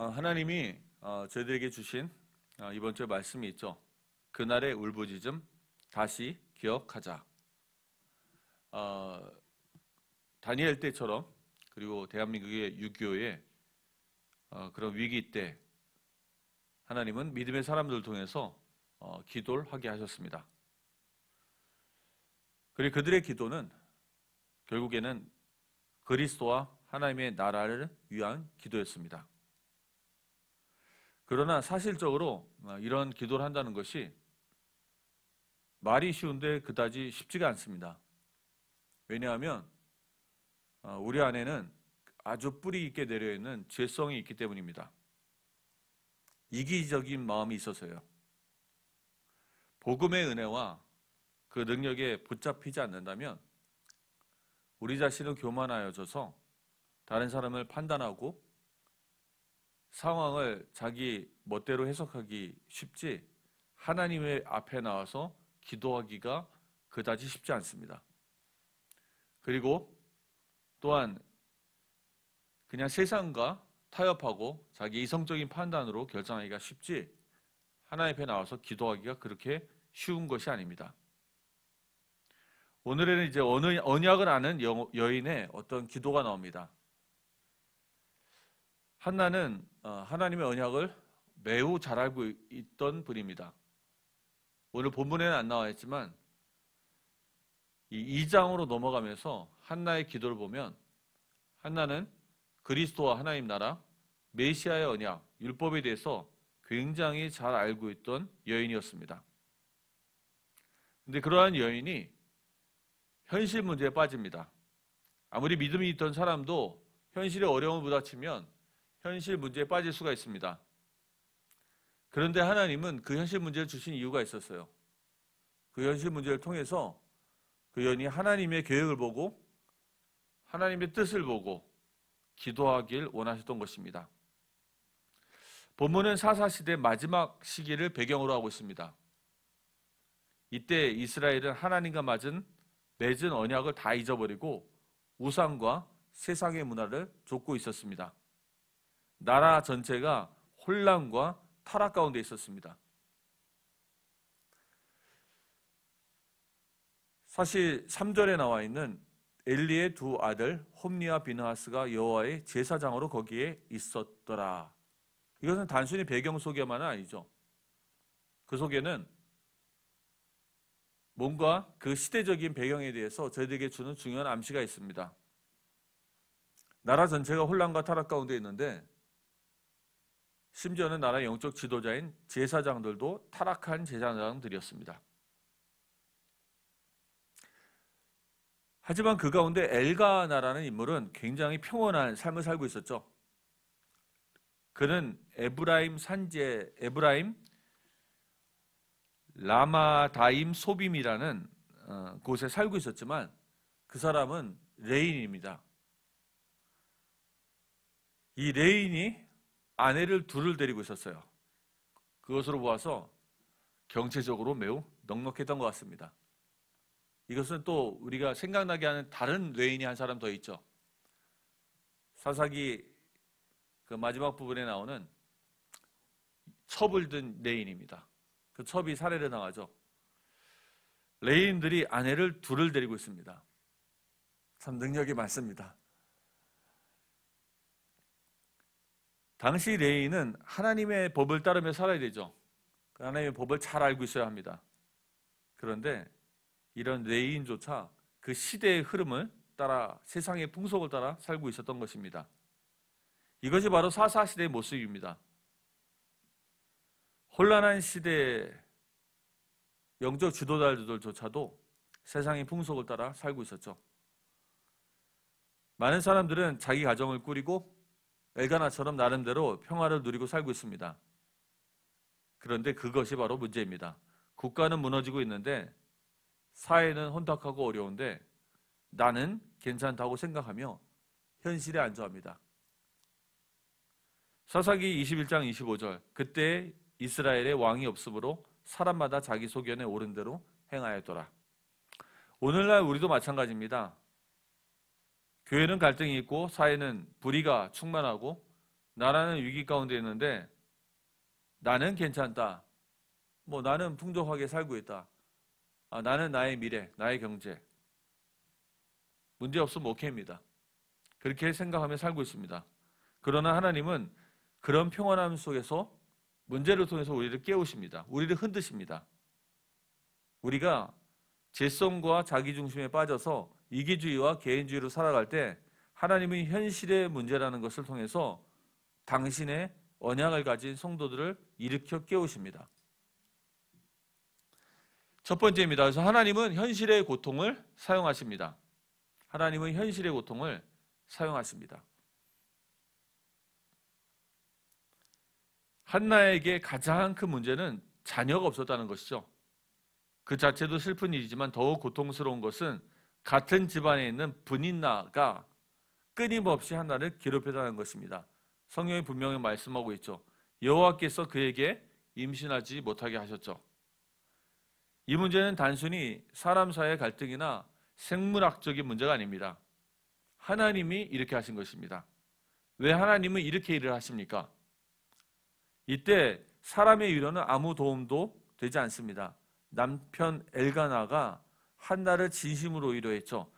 하나님이 저희들에게 주신 이번 주에 말씀이 있죠. 그날의 울부짖음 다시 기억하자. 다니엘 때처럼 그리고 대한민국의 6.25의 그런 위기 때 하나님은 믿음의 사람들을 통해서 기도를 하게 하셨습니다. 그리고 그들의 기도는 결국에는 그리스도와 하나님의 나라를 위한 기도였습니다. 그러나 사실적으로 이런 기도를 한다는 것이 말이 쉬운데 그다지 쉽지가 않습니다. 왜냐하면 우리 안에는 아주 뿌리 있게 내려있는 죄성이 있기 때문입니다. 이기적인 마음이 있어서요. 복음의 은혜와 그 능력에 붙잡히지 않는다면 우리 자신은 교만하여져서 다른 사람을 판단하고 상황을 자기 멋대로 해석하기 쉽지 하나님의 앞에 나와서 기도하기가 그다지 쉽지 않습니다. 그리고 또한 그냥 세상과 타협하고 자기 이성적인 판단으로 결정하기가 쉽지 하나님 앞에 나와서 기도하기가 그렇게 쉬운 것이 아닙니다. 오늘에는 이제 언약을 아는 여인의 어떤 기도가 나옵니다. 한나는 하나님의 언약을 매우 잘 알고 있던 분입니다. 오늘 본문에는 안 나와 있지만 이 2장으로 넘어가면서 한나의 기도를 보면 한나는 그리스도와 하나님 나라, 메시아의 언약, 율법에 대해서 굉장히 잘 알고 있던 여인이었습니다. 그런데 그러한 여인이 현실 문제에 빠집니다. 아무리 믿음이 있던 사람도 현실의 어려움을 부딪히면 현실 문제에 빠질 수가 있습니다. 그런데 하나님은 그 현실 문제를 주신 이유가 있었어요. 그 현실 문제를 통해서 그 여인이 하나님의 계획을 보고 하나님의 뜻을 보고 기도하길 원하셨던 것입니다. 본문은 사사시대 마지막 시기를 배경으로 하고 있습니다. 이때 이스라엘은 하나님과 맺은 언약을 다 잊어버리고 우상과 세상의 문화를 좇고 있었습니다. 나라 전체가 혼란과 타락 가운데 있었습니다. 사실 3절에 나와 있는 엘리의 두 아들 홈니와 비느하스가 여호와의 제사장으로 거기에 있었더라. 이것은 단순히 배경 소개만은 아니죠. 그 속에는 뭔가 그 시대적인 배경에 대해서 저희들에게 주는 중요한 암시가 있습니다. 나라 전체가 혼란과 타락 가운데 있는데 심지어는 나라의 영적 지도자인 제사장들도 타락한 제사장들이었습니다. 하지만 그 가운데 엘가나라는 인물은 굉장히 평온한 삶을 살고 있었죠. 그는 에브라임 라마다임 소빔이라는 곳에 살고 있었지만 그 사람은 레인입니다. 이 레인이 아내를 둘을 데리고 있었어요. 그것으로 보아서 경제적으로 매우 넉넉했던 것 같습니다. 이것은 또 우리가 생각나게 하는 다른 레인이 한 사람 더 있죠. 사사기 그 마지막 부분에 나오는 첩을 든 레인입니다. 그 첩이 살해를 당하죠. 레인들이 아내를 둘을 데리고 있습니다. 참 능력이 많습니다. 당시 레인은 하나님의 법을 따르며 살아야 되죠. 하나님의 법을 잘 알고 있어야 합니다. 그런데 이런 레인조차 그 시대의 흐름을 따라 세상의 풍속을 따라 살고 있었던 것입니다. 이것이 바로 사사시대의 모습입니다. 혼란한 시대의 영적 지도자들조차도 세상의 풍속을 따라 살고 있었죠. 많은 사람들은 자기 가정을 꾸리고 엘가나처럼 나름대로 평화를 누리고 살고 있습니다. 그런데 그것이 바로 문제입니다. 국가는 무너지고 있는데 사회는 혼탁하고 어려운데 나는 괜찮다고 생각하며 현실에 안주합니다. 사사기 21장 25절 그때 이스라엘의 왕이 없으므로 사람마다 자기 소견에 옳은 대로 행하였더라. 오늘날 우리도 마찬가지입니다. 교회는 갈등이 있고 사회는 불의가 충만하고 나라는 위기 가운데 있는데 나는 괜찮다. 나는 풍족하게 살고 있다. 나는 나의 미래, 나의 경제. 문제없으면 오케이입니다. 그렇게 생각하며 살고 있습니다. 그러나 하나님은 그런 평안함 속에서 문제를 통해서 우리를 깨우십니다. 우리를 흔드십니다. 우리가 죄성과 자기중심에 빠져서 이기주의와 개인주의로 살아갈 때 하나님은 현실의 문제라는 것을 통해서 당신의 언약을 가진 성도들을 일으켜 깨우십니다. 첫 번째입니다. 그래서 하나님은 현실의 고통을 사용하십니다. 하나님은 현실의 고통을 사용하십니다. 한나에게 가장 큰 문제는 자녀가 없었다는 것이죠. 그 자체도 슬픈 일이지만 더욱 고통스러운 것은 같은 집안에 있는 분인나가 끊임없이 한나를 괴롭혔다는 것입니다. 성경이 분명히 말씀하고 있죠. 여호와께서 그에게 임신하지 못하게 하셨죠. 이 문제는 단순히 사람 사이의 갈등이나 생물학적인 문제가 아닙니다. 하나님이 이렇게 하신 것입니다. 왜 하나님은 이렇게 일을 하십니까? 이때 사람의 위로는 아무 도움도 되지 않습니다. 남편 엘가나가 한나를 진심으로 위로했죠.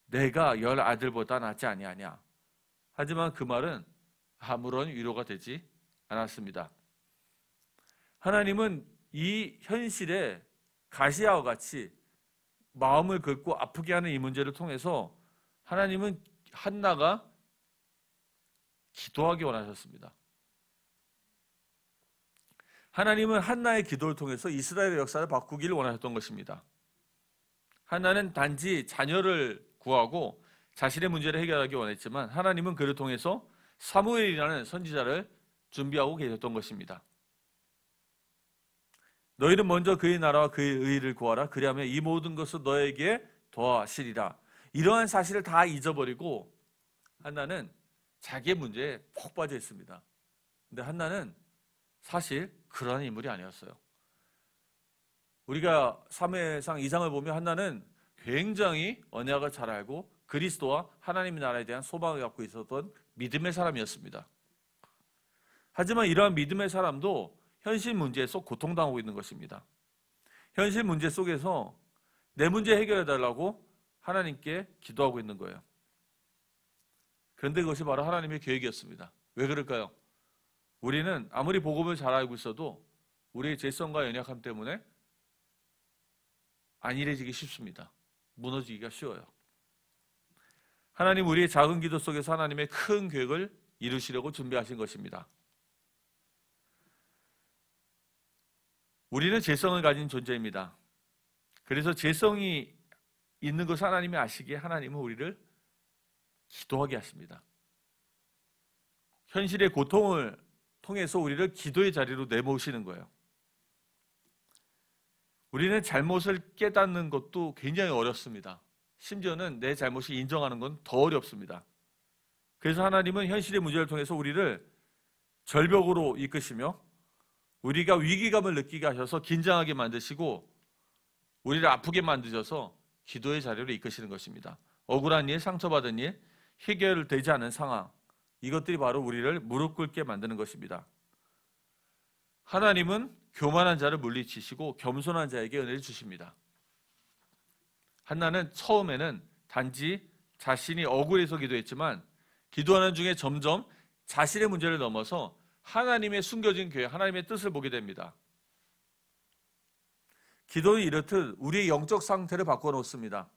내가 10 아들보다 낫지 아니하냐. 하지만 그 말은 아무런 위로가 되지 않았습니다. 하나님은 이 현실에 가시아와 같이 마음을 긁고 아프게 하는 이 문제를 통해서 하나님은 한나가 기도하기 원하셨습니다. 하나님은 한나의 기도를 통해서 이스라엘의 역사를 바꾸기를 원하셨던 것입니다. 한나는 단지 자녀를 구하고 자신의 문제를 해결하기 원했지만 하나님은 그를 통해서 사무엘이라는 선지자를 준비하고 계셨던 것입니다. 너희는 먼저 그의 나라와 그의 의를 구하라. 그리하면 이 모든 것을 너에게 더하시리라. 이러한 사실을 다 잊어버리고 한나는 자기의 문제에 푹 빠져 있습니다. 근데 한나는 사실 그러한 인물이 아니었어요. 우리가 사무엘상 2장을 보면 한나는 굉장히 언약을 잘 알고 그리스도와 하나님의 나라에 대한 소망을 갖고 있었던 믿음의 사람이었습니다. 하지만 이러한 믿음의 사람도 현실 문제에서 고통당하고 있는 것입니다. 현실 문제 속에서 내 문제 해결해달라고 하나님께 기도하고 있는 거예요. 그런데 그것이 바로 하나님의 계획이었습니다. 왜 그럴까요? 우리는 아무리 복음을 잘 알고 있어도 우리의 죄성과 연약함 때문에 안일해지기 쉽습니다. 무너지기가 쉬워요. 하나님 우리의 작은 기도 속에서 하나님의 큰 계획을 이루시려고 준비하신 것입니다. 우리는 죄성을 가진 존재입니다. 그래서 죄성이 있는 것을 하나님이 아시기에 하나님은 우리를 기도하게 하십니다. 현실의 고통을 통해서 우리를 기도의 자리로 내모시는 거예요. 우리는 잘못을 깨닫는 것도 굉장히 어렵습니다. 심지어는 내 잘못을 인정하는 건 더 어렵습니다. 그래서 하나님은 현실의 문제를 통해서 우리를 절벽으로 이끄시며 우리가 위기감을 느끼게 하셔서 긴장하게 만드시고 우리를 아프게 만드셔서 기도의 자리로 이끄시는 것입니다. 억울한 일, 상처받은 일, 해결되지 않은 상황, 이것들이 바로 우리를 무릎 꿇게 만드는 것입니다. 하나님은 교만한 자를 물리치시고 겸손한 자에게 은혜를 주십니다. 한나는 처음에는 단지 자신이 억울해서 기도했지만 기도하는 중에 점점 자신의 문제를 넘어서 하나님의 숨겨진 계획, 하나님의 뜻을 보게 됩니다. 기도는 이렇듯 우리의 영적 상태를 바꿔놓습니다.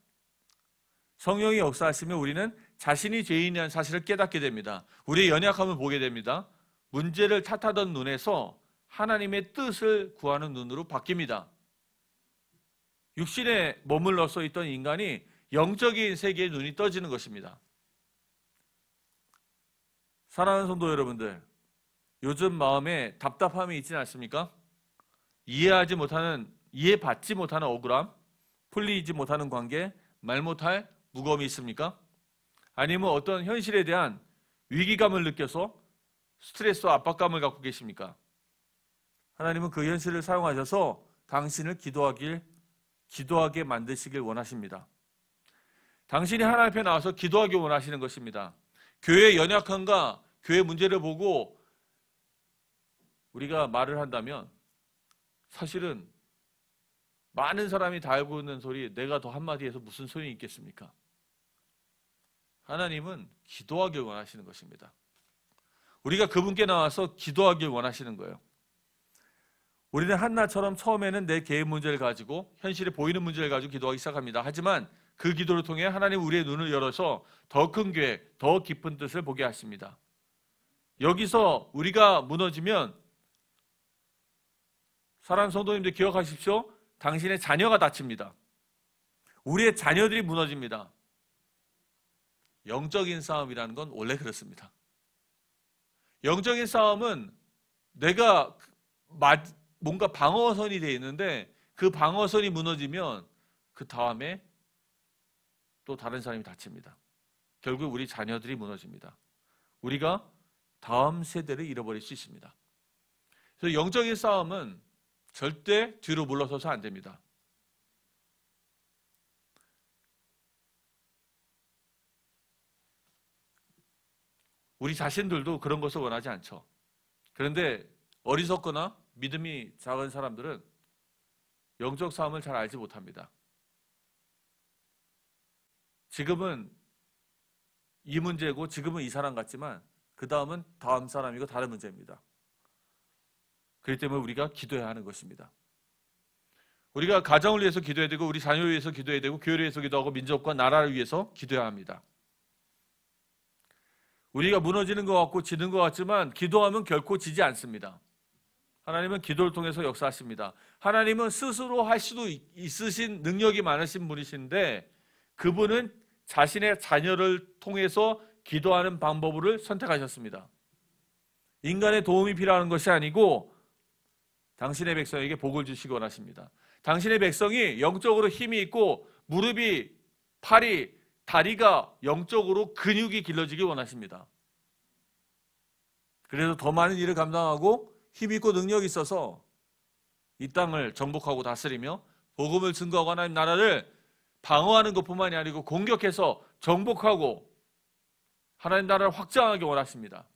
성령이 역사하시면 우리는 자신이 죄인이라는 사실을 깨닫게 됩니다. 우리의 연약함을 보게 됩니다. 문제를 탓하던 눈에서 하나님의 뜻을 구하는 눈으로 바뀝니다. 육신에 머물러서 있던 인간이 영적인 세계의 눈이 떠지는 것입니다. 사랑하는 성도 여러분들, 요즘 마음에 답답함이 있지는 않습니까? 이해받지 못하는 억울함, 풀리지 못하는 관계, 말 못할 무거움이 있습니까? 아니면 어떤 현실에 대한 위기감을 느껴서 스트레스와 압박감을 갖고 계십니까? 하나님은 그 현실을 사용하셔서 당신을 기도하게 만드시길 원하십니다. 당신이 하나님 앞에 나와서 기도하기 원하시는 것입니다. 교회의 연약함과 교회 문제를 보고 우리가 말을 한다면 사실은 많은 사람이 다 알고 있는 소리 내가 더 한마디 해서 무슨 소용이 있겠습니까? 하나님은 기도하길 원하시는 것입니다. 우리가 그분께 나와서 기도하길 원하시는 거예요. 우리는 한나처럼 처음에는 내 개인 문제를 가지고 현실에 보이는 문제를 가지고 기도하기 시작합니다. 하지만 그 기도를 통해 하나님 우리의 눈을 열어서 더 큰 계획, 더 깊은 뜻을 보게 하십니다. 여기서 우리가 무너지면 사랑하는 성도님들 기억하십시오. 당신의 자녀가 다칩니다. 우리의 자녀들이 무너집니다. 영적인 싸움이라는 건 원래 그렇습니다. 영적인 싸움은 내가 뭔가 방어선이 되어 있는데 그 방어선이 무너지면 그 다음에 또 다른 사람이 다칩니다. 결국 우리 자녀들이 무너집니다. 우리가 다음 세대를 잃어버릴 수 있습니다. 그래서 영적인 싸움은 절대 뒤로 물러서서 안 됩니다. 우리 자신들도 그런 것을 원하지 않죠. 그런데 어리석거나 믿음이 작은 사람들은 영적 싸움을 잘 알지 못합니다. 지금은 이 문제고 지금은 이 사람 같지만 그 다음은 다음 사람이고 다른 문제입니다. 그렇기 때문에 우리가 기도해야 하는 것입니다. 우리가 가정을 위해서 기도해야 되고 우리 자녀를 위해서 기도해야 되고 교회를 위해서 기도하고 민족과 나라를 위해서 기도해야 합니다. 우리가 무너지는 것 같고 지는 것 같지만 기도하면 결코 지지 않습니다. 하나님은 기도를 통해서 역사하십니다. 하나님은 스스로 할 수도 있으신 능력이 많으신 분이신데 그분은 자신의 자녀를 통해서 기도하는 방법을 선택하셨습니다. 인간의 도움이 필요한 것이 아니고 당신의 백성에게 복을 주시기 원하십니다. 당신의 백성이 영적으로 힘이 있고 무릎이, 팔이, 다리가 영적으로 근육이 길러지기 원하십니다. 그래서 더 많은 일을 감당하고 힘 있고 능력이 있어서 이 땅을 정복하고 다스리며 복음을 증거하고 하나님 나라를 방어하는 것뿐만이 아니고 공격해서 정복하고 하나님 나라를 확장하기 원하십니다.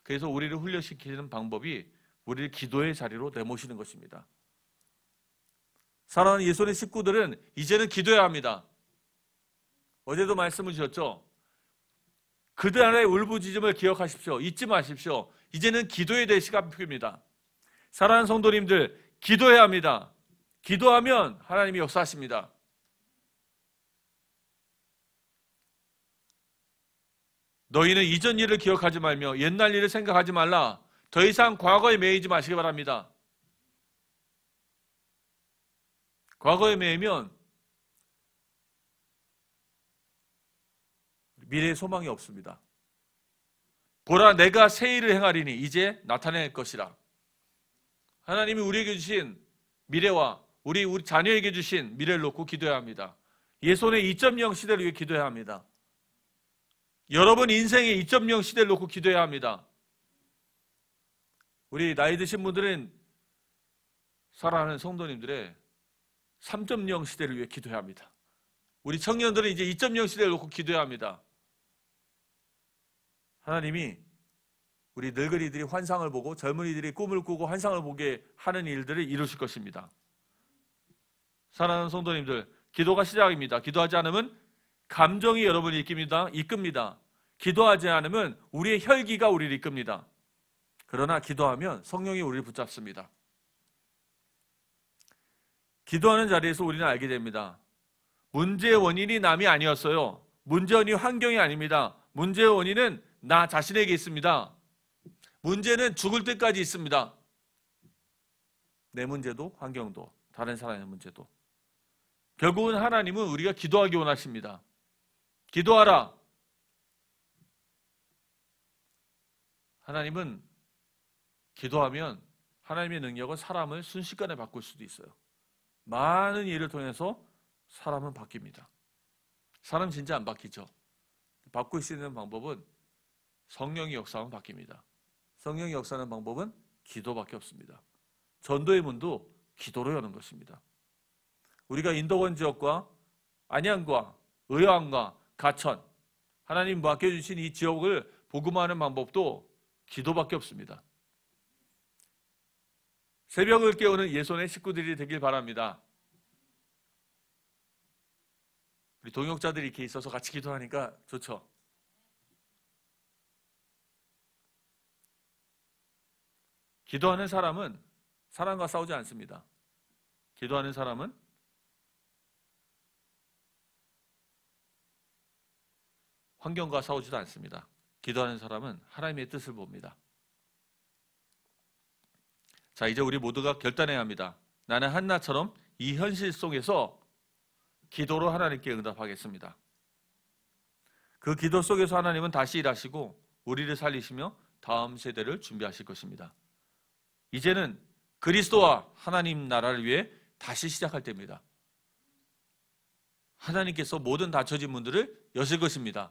그래서 우리를 훈련시키는 방법이 우리를 기도의 자리로 내모시는 것입니다. 사랑하는 예수의 식구들은 이제는 기도해야 합니다. 어제도 말씀을 주셨죠? 그들의 울부짖음을 기억하십시오. 잊지 마십시오. 이제는 기도에 대해 시간표입니다. 사랑하는 성도님들, 기도해야 합니다. 기도하면 하나님이 역사하십니다. 너희는 이전 일을 기억하지 말며 옛날 일을 생각하지 말라. 더 이상 과거에 매이지 마시기 바랍니다. 과거에 매이면 미래의 소망이 없습니다. 보라, 내가 새 일을 행하리니 이제 나타낼 것이라. 하나님이 우리에게 주신 미래와 우리 자녀에게 주신 미래를 놓고 기도해야 합니다. 예손의 2.0 시대를 위해 기도해야 합니다. 여러분 인생의 2.0 시대를 놓고 기도해야 합니다. 우리 나이 드신 분들은 사랑하는 성도님들의 3.0 시대를 위해 기도해야 합니다. 우리 청년들은 이제 2.0 시대를 놓고 기도해야 합니다. 하나님이 우리 늙은이들이 환상을 보고 젊은이들이 꿈을 꾸고 환상을 보게 하는 일들을 이루실 것입니다. 사랑하는 성도님들, 기도가 시작입니다. 기도하지 않으면 감정이 여러분을 이끕니다. 기도하지 않으면 우리의 혈기가 우리를 이끕니다. 그러나 기도하면 성령이 우리를 붙잡습니다. 기도하는 자리에서 우리는 알게 됩니다. 문제의 원인이 남이 아니었어요. 문제의 원인이 환경이 아닙니다. 문제의 원인은 나 자신에게 있습니다. 문제는 죽을 때까지 있습니다. 내 문제도 환경도 다른 사람의 문제도. 결국은 하나님은 우리가 기도하기 원하십니다. 기도하라. 하나님은 기도하면 하나님의 능력은 사람을 순식간에 바꿀 수도 있어요. 많은 일을 통해서 사람은 바뀝니다. 사람 진짜 안 바뀌죠. 바꿀 수 있는 방법은 성령이 역사하면 바뀝니다. 성령이 역사하는 방법은 기도밖에 없습니다. 전도의 문도 기도로 여는 것입니다. 우리가 인도권 지역과 안양과 의왕과 가천, 하나님 맡겨주신 이 지역을 복음화하는 방법도 기도밖에 없습니다. 새벽을 깨우는 예손의 식구들이 되길 바랍니다. 우리 동역자들이 이렇게 있어서 같이 기도하니까 좋죠. 기도하는 사람은 사람과 싸우지 않습니다. 기도하는 사람은 환경과 싸우지도 않습니다. 기도하는 사람은 하나님의 뜻을 봅니다. 자, 이제 우리 모두가 결단해야 합니다. 나는 한나처럼 이 현실 속에서 기도로 하나님께 응답하겠습니다. 그 기도 속에서 하나님은 다시 일하시고 우리를 살리시며 다음 세대를 준비하실 것입니다. 이제는 그리스도와 하나님 나라를 위해 다시 시작할 때입니다. 하나님께서 모든 닫혀진 문들을 여실 것입니다.